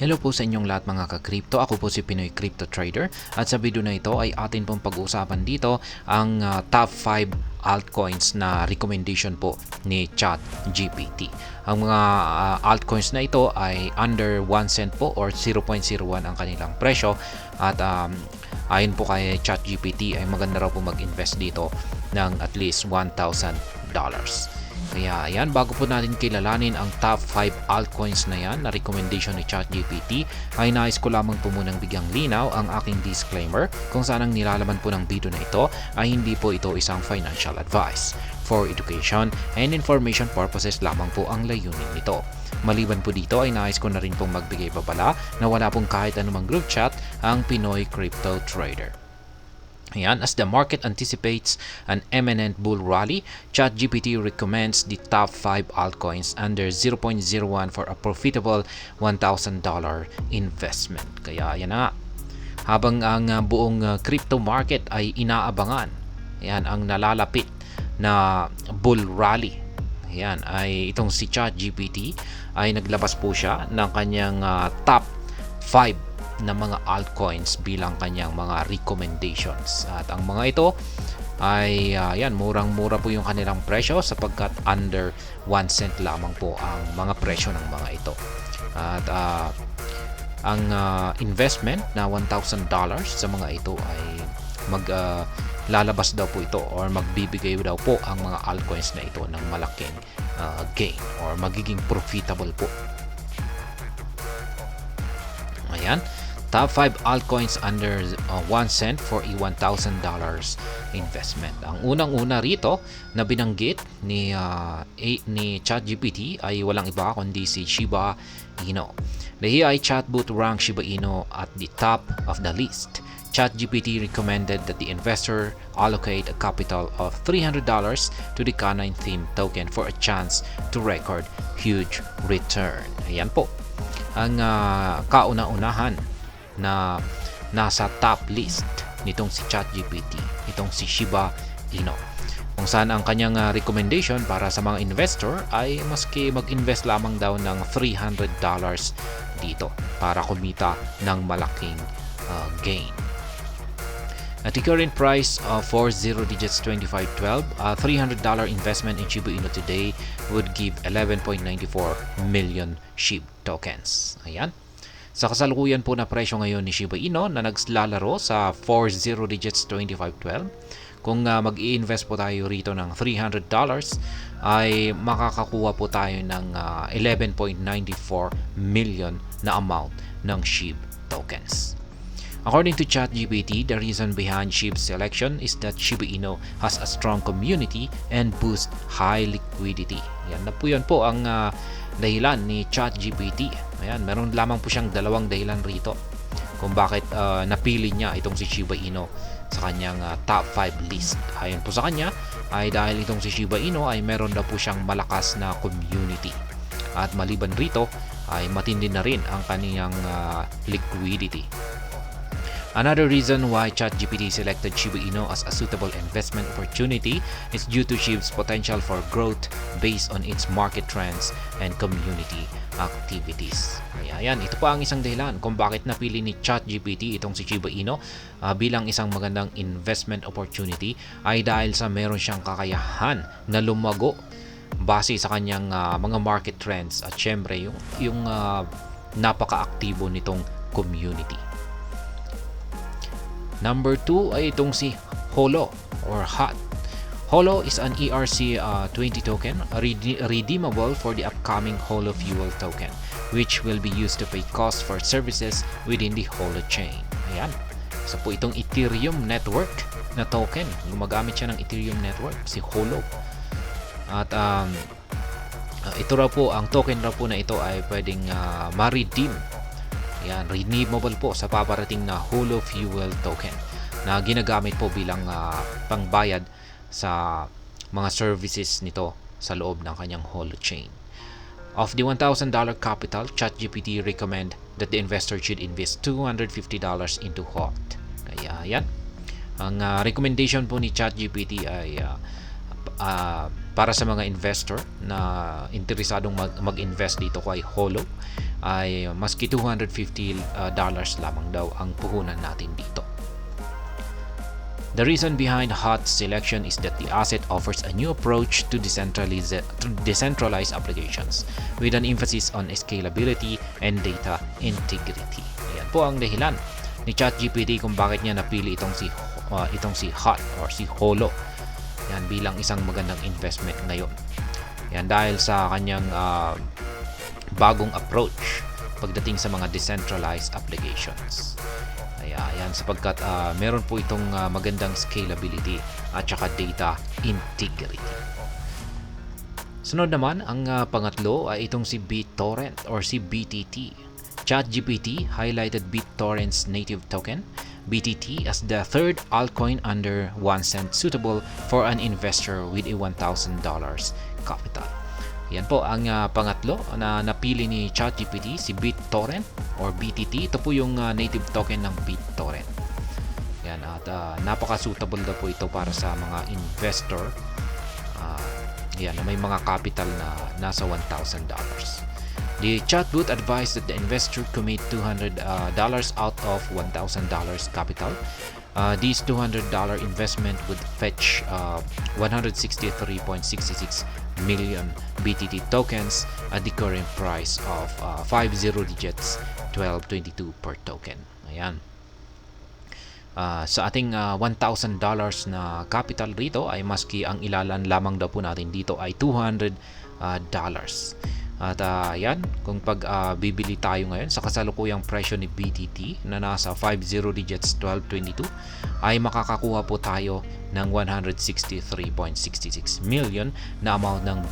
Hello po sa inyong lahat mga ka-crypto. Ako po si Pinoy Crypto Trader at sa video na ito ay atin pong pag-uusapan dito ang top 5 altcoins na recommendation po ni ChatGPT. Ang mga altcoins na ito ay under 1 cent po or 0.01 ang kanilang presyo at ayon po kay ChatGPT ay maganda raw po mag-invest dito ng at least $1,000. Kaya ayan, bago po natin kilalanin ang top 5 altcoins na yan na recommendation ni ChatGPT, ay nais ko lamang po munang bigyang linaw ang aking disclaimer kung saan ang nilalaman po ng video na ito ay hindi po ito isang financial advice. For education and information purposes lamang po ang layunin nito. Maliban po dito ay nais ko na rin pong magbigay babala na wala pong kahit anumang group chat ang Pinoy Crypto Trader. Ayan, as the market anticipates an imminent bull rally, ChatGPT recommends the top 5 altcoins under 0.01 for a profitable $1,000 investment. Kaya yan na nga. Habang ang buong crypto market ay inaabangan, ayan, ang nalalapit na bull rally. Ayan, ay itong si ChatGPT ay naglabas po siya ng kanyang top 5 na mga altcoins bilang kanyang mga recommendations. At ang mga ito ay murang-mura po yung kanilang presyo sapagkat under 1 cent lamang po ang mga presyo ng mga ito. At ang investment na $1,000 sa mga ito ay lalabas daw po ito or magbibigay daw po ang mga altcoins na ito ng malaking gain or magiging profitable po. Ayan. Top 5 altcoins under 1 cent for a $1,000 investment. Ang unang-una rito na binanggit ni ChatGPT ay walang iba kundi si Shiba Inu. The AI chatbot ranked Shiba Inu at the top of the list. ChatGPT recommended that the investor allocate a capital of $300 to the canine theme token for a chance to record huge return. Ayan po. Ang kauna-unahan na nasa top list nitong si ChatGPT, itong si Shiba Inu. Kung saan ang kanyang recommendation para sa mga investor ay maski mag-invest lamang daw ng $300 dito para kumita ng malaking gain. At the current price of 40 digits 2512, a $300 investment in Shiba Inu today would give 11.94 million SHIB tokens. Ayan. Sa kasalukuyan po na presyo ngayon ni Shiba Inu na naglalaro sa 40 digits 2512, kung mag-i-invest po tayo rito ng $300 ay makakakuha po tayo ng 11.94 million na amount ng SHIB tokens. According to ChatGPT, the reason behind SHIB's selection is that Shiba Inu has a strong community and boosts high liquidity. Yan na po yun po ang dahilan ni ChatGPT. Ayan, meron lamang po siyang dalawang dahilan rito kung bakit napili niya itong si Shiba Inu sa kanyang top 5 list. Ayon po sa kanya ay dahil itong si Shiba Inu ay meron na po siyang malakas na community. At maliban rito ay matindi na rin ang kaniyang liquidity. Another reason why ChatGPT selected Shiba Inu as a suitable investment opportunity is due to SHIB's potential for growth based on its market trends and community activities. Ayan, ito pa ang isang dahilan kung bakit napili ni ChatGPT itong si Shiba Inu bilang isang magandang investment opportunity ay dahil sa meron siyang kakayahan na lumago base sa kanyang mga market trends at syempre yung napaka-aktibo nitong community. Number 2 ay itong si Holo or HOT. Holo is an ERC20 token redeemable for the upcoming Holo Fuel token, which will be used to pay costs for services within the Holo chain. Ayan. So po itong Ethereum network na token. Gumagamit siya ng Ethereum network, si Holo. At ito raw po, ang token raw po na ito ay pwedeng ma-redeem. Yan, redeemable po sa paparating na Holo Fuel token na ginagamit po bilang pangbayad sa mga services nito sa loob ng kanyang Holo chain. Of the $1,000 capital, ChatGPT recommend that the investor should invest $250 into HOT. Kaya yan, ang recommendation po ni ChatGPT ay Para sa mga investor na interesadong mag-invest dito kay Holo, ay maski $250 lamang daw ang puhunan natin dito. The reason behind HOT's selection is that the asset offers a new approach to decentralized applications with an emphasis on scalability and data integrity. Ayan po ang dahilan ni ChatGPT kung bakit niya napili itong si HOT or si Holo. Yan bilang isang magandang investment ngayon. Yan dahil sa kanyang bagong approach pagdating sa mga decentralized applications. Ayan, sapagkat meron po itong magandang scalability at saka data integrity. Sunod naman, ang pangatlo ay itong si BitTorrent or si BTT. ChatGPT highlighted BitTorrent's native token, BTT, as the third altcoin under 1 cent suitable for an investor with a $1,000 capital. Yan po ang pangatlo na napili ni ChatGPT, si BitTorrent or BTT. Ito po yung native token ng BitTorrent. Yan, at napaka-suitable na po ito para sa mga investor yan, na may mga capital na nasa $1,000. The chatbot advised that the investor commit $200 out of $1,000 capital. This $200 investment would fetch 163.66 million BTT tokens at the current price of 50 digits, 12.22 per token. Ayan. Sa ating $1,000 na capital rito ay maski ang ilalan lamang daw po natin dito ay $200. At yan, kung bibili tayo ngayon sa kasalukuyang presyo ni BTT na nasa 50 digits 1222 ay makakakuha po tayo ng 163.66 million na amount ng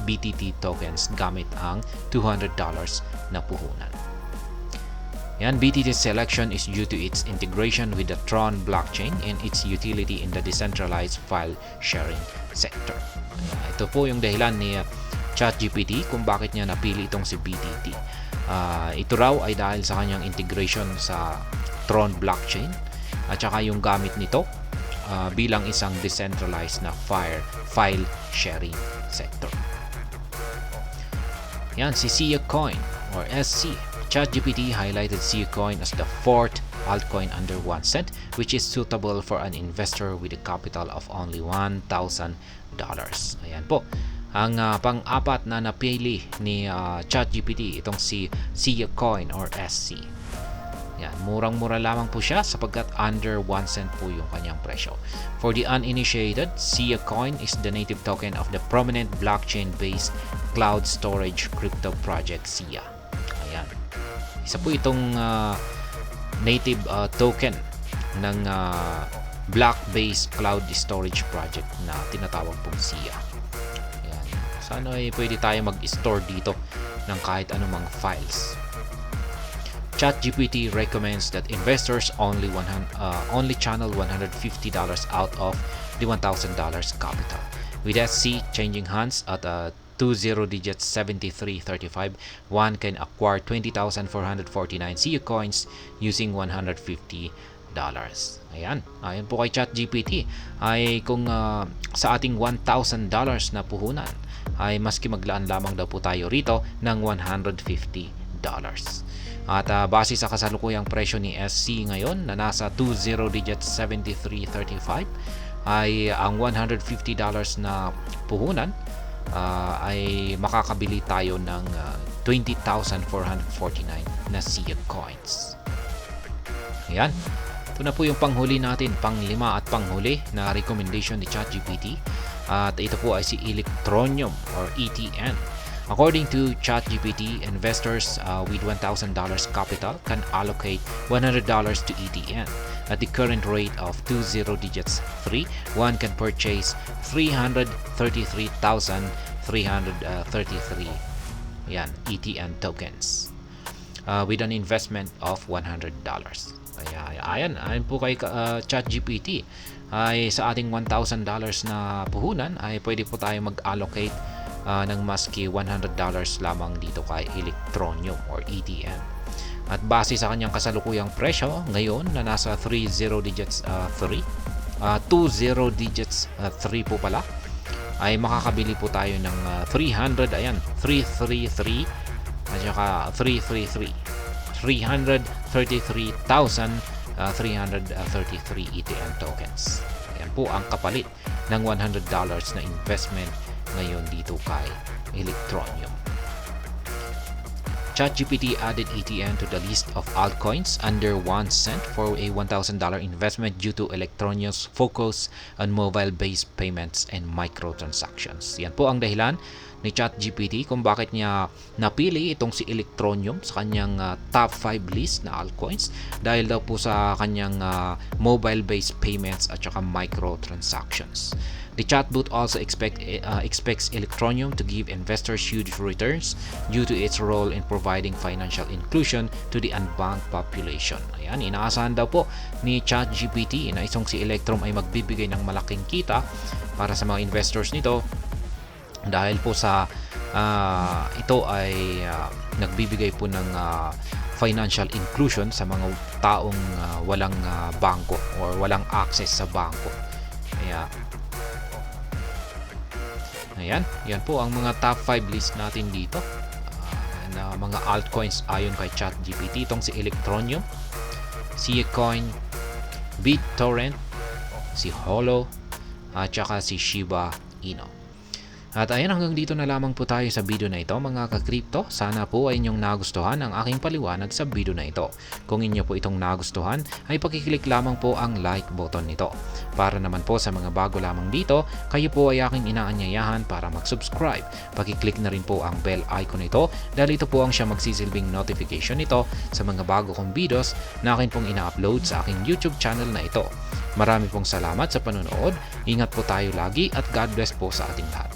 BTT tokens gamit ang $200 na puhunan. Yan, BTT's selection is due to its integration with the Tron blockchain and its utility in the decentralized file sharing sector. Ito po yung dahilan ni ChatGPT kung bakit niya napili itong si BTT. Ito raw ay dahil sa kanyang integration sa Tron blockchain at saka yung gamit nito bilang isang decentralized na file sharing sector. Yan, si SIA Coin or SC. ChatGPT highlighted SIA Coin as the fourth altcoin under 1 cent, which is suitable for an investor with a capital of only $1,000. Ayan po. Ang pang-apat na napili ni ChatGPT, itong si SIA Coin or SC. Yan, murang-mura lamang po siya sapagkat under 1 cent po yung kanyang presyo. For the uninitiated, SIA Coin is the native token of the prominent blockchain-based cloud storage crypto project SIA. Ayan. Isa po itong native token ng block-based cloud storage project na tinatawag pong SIA. Sana ay pwede tayo mag-store dito ng kahit anumang files. ChatGPT recommends that investors only channel $150 out of the $1,000 capital. With SC changing hands at 20 digits 7335, one can acquire 20,449 SIA coins using $150. Ayan po kay ChatGPT ay kung sa ating $1,000 na puhunan ay maski maglaan lamang daw po tayo rito ng $150. At base sa kasalukuyang presyo ni SC ngayon na nasa 20 digits 7335 ay ang $150 na puhunan ay makakabili tayo ng 20,449 na SIA coins. Ayan. Ito na po yung panghuli natin, pang-lima at panghuli na recommendation ni ChatGPT. At ito po ay si Electroneum or ETN. According to ChatGPT, investors with $1,000 capital can allocate $100 to ETN. At the current rate of 20 digits 3, one can purchase 333,333 ETN tokens with an investment of $100. Ayan po kay ChatGPT ay sa ating $1,000 na puhunan ay pwede po tayo mag-allocate ng maski $100 lamang dito kay Electroneum or ETN. At base sa kanyang kasalukuyang presyo ngayon na nasa 20 digits 3 po pala ay makakabili po tayo ng 300, ayan, 333 at saka 333,333 ETN tokens. Ayan po ang kapalit ng $100 na investment ngayon dito kay Electroneum. ChatGPT added ETN to the list of altcoins under 1 cent for a $1,000 investment due to Electroneum's focus on mobile-based payments and microtransactions. Yan po ang dahilan ni ChatGPT kung bakit niya napili itong si Electroneum sa kanyang top 5 list na altcoins dahil daw po sa kanyang mobile-based payments at saka microtransactions. The chatbot also expects Electroneum to give investors huge returns due to its role in providing financial inclusion to the unbanked population. Ayan, inaasahan daw po ni ChatGPT na itong si Electrum ay magbibigay ng malaking kita para sa mga investors nito dahil po sa ito ay nagbibigay po ng financial inclusion sa mga taong walang bangko or walang access sa bangko. Ayan, yan po ang mga top 5 list natin dito na mga altcoins ayon kay ChatGPT. Itong si Electroneum, DOGECOIN, BitTorrent, si Holo, at saka si Shiba Inu. At ayan, hanggang dito na lamang po tayo sa video na ito mga ka-crypto. Sana po ay inyong nagustuhan ang aking paliwanag sa video na ito. Kung inyo po itong nagustuhan ay pakiclick lamang po ang like button nito. Para naman po sa mga bago lamang dito, kayo po ay aking inaanyayahan para mag-subscribe. Pakiclick na rin po ang bell icon nito dahil ito po ang siya magsisilbing notification nito sa mga bago kong videos na akin pong ina-upload sa aking YouTube channel na ito. Marami pong salamat sa panonood. Ingat po tayo lagi at God bless po sa ating lahat.